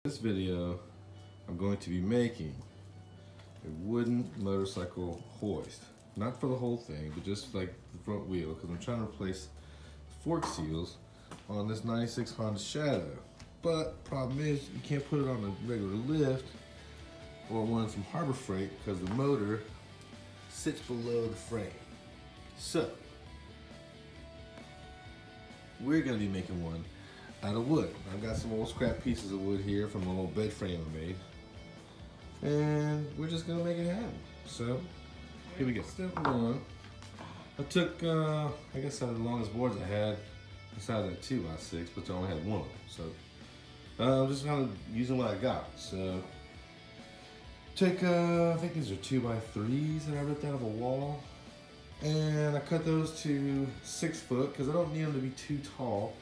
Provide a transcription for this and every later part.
In this video, I'm going to be making a wooden motorcycle hoist. Not for the whole thing, but just like the front wheel, because I'm trying to replace fork seals on this 96 Honda Shadow. But problem is, you can't put it on a regular lift or one from Harbor Freight because the motor sits below the frame. So, we're going to be making one out of wood. I've got some old scrap pieces of wood here from an old bed frame I made. And we're just gonna make it happen. So, here we go. Step one, I took, I guess out of the longest boards I had, besides that 2x6, but I only had one of them. So, I'm just kind of using what I got. So, take, I think these are 2x3s that I ripped out of a wall. And I cut those to 6 foot, because I don't need them to be too tall.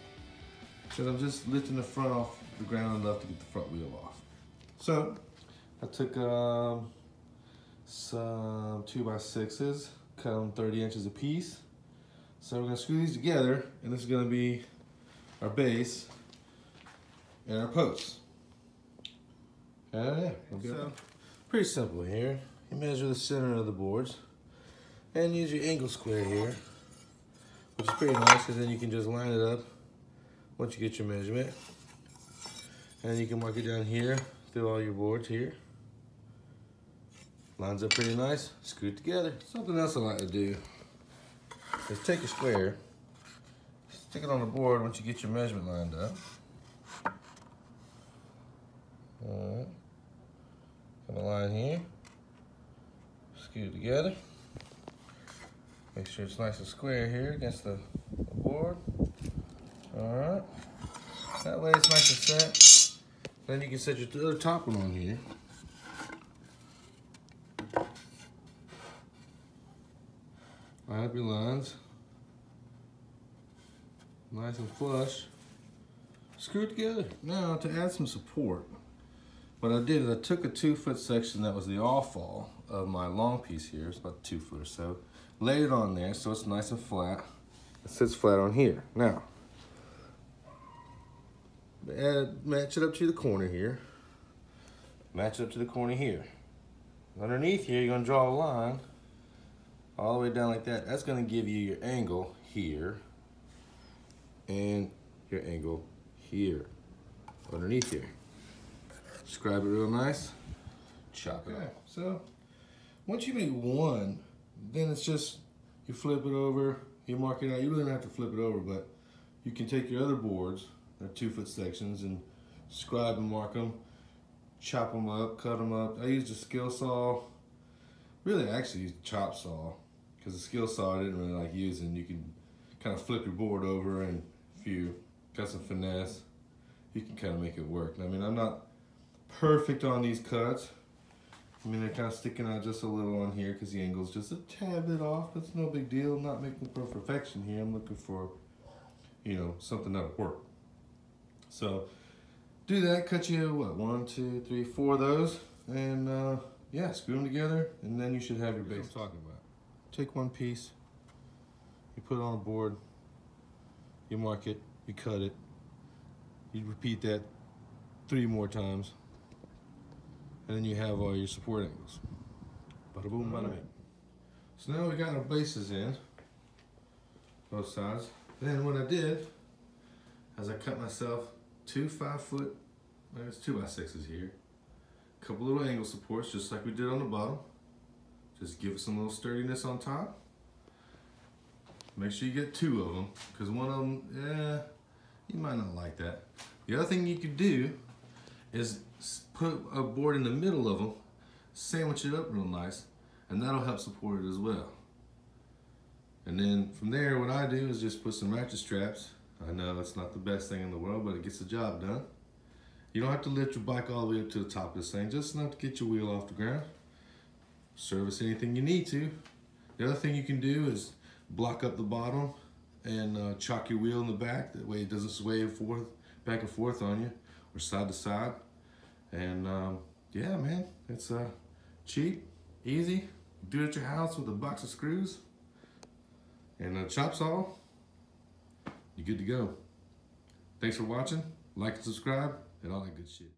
Because I'm just lifting the front off the ground enough to get the front wheel off. So, I took some 2x6s, cut them 30 inches a piece. So we're gonna screw these together, and this is gonna be our base and our posts. Yeah, so, pretty simple here. You measure the center of the boards, and use your angle square here, which is pretty nice, because then you can just line it up once you get your measurement. And you can mark it down here through all your boards here. Lines up pretty nice, screw it together. Something else I like to do is take a square, stick it on the board once you get your measurement lined up. All right, got a line here, screw it together. Make sure it's nice and square here against the board. All right, that way it's nice and set. Then you can set your other top one on here. Line up your lines, nice and flush. Screw it together. Now to add some support, what I did is I took a 2-foot section that was the all-fall of my long piece here. It's about 2 foot or so. Laid it on there so it's nice and flat. It sits flat on here. Now, match it up to the corner here. Match it up to the corner here. Underneath here, you're gonna draw a line all the way down like that. That's gonna give you your angle here and your angle here, underneath here. Scribe it real nice, chop it off. So, once you make one, then it's just, you flip it over, you mark it out. You really don't have to flip it over, but you can take your other boards, they're 2-foot sections, and scribe and mark them, chop them up, cut them up. I used a skill saw. Really, I actually used a chop saw, because the skill saw I didn't really like using. You can kind of flip your board over, and if you got some finesse, you can kind of make it work. I mean, I'm not perfect on these cuts. I mean, they're kind of sticking out just a little on here because the angle's just a tad bit off. That's no big deal. I'm not making for perfection here. I'm looking for, you know, something that'll work. So, do that. Cut you, what, 1, 2, 3, 4 of those. And, yeah, screw them together, and then you should have your base. What I'm talking about. Take one piece, you put it on a board, you mark it, you cut it, you repeat that 3 more times, and then you have all your support angles. Bada boom, bada bing. So now we got our bases in, both sides. Then what I did is I cut myself 2 5-foot, I guess 2x6s here, a couple little angle supports just like we did on the bottom. Just give it some little sturdiness on top. Make sure you get 2 of them, because one of them, yeah, you might not like that. The other thing you could do is put a board in the middle of them, sandwich it up real nice, and that'll help support it as well. And then from there, what I do is just put some ratchet straps. I know it's not the best thing in the world, but it gets the job done. You don't have to lift your bike all the way up to the top of this thing, just enough to get your wheel off the ground. Service anything you need to. The other thing you can do is block up the bottom and chock your wheel in the back. That way it doesn't sway back and forth on you, or side to side. And yeah, man, it's cheap, easy. Do it at your house with a box of screws and a chop saw. You're good to go. Thanks for watching. Like and subscribe and all that good shit.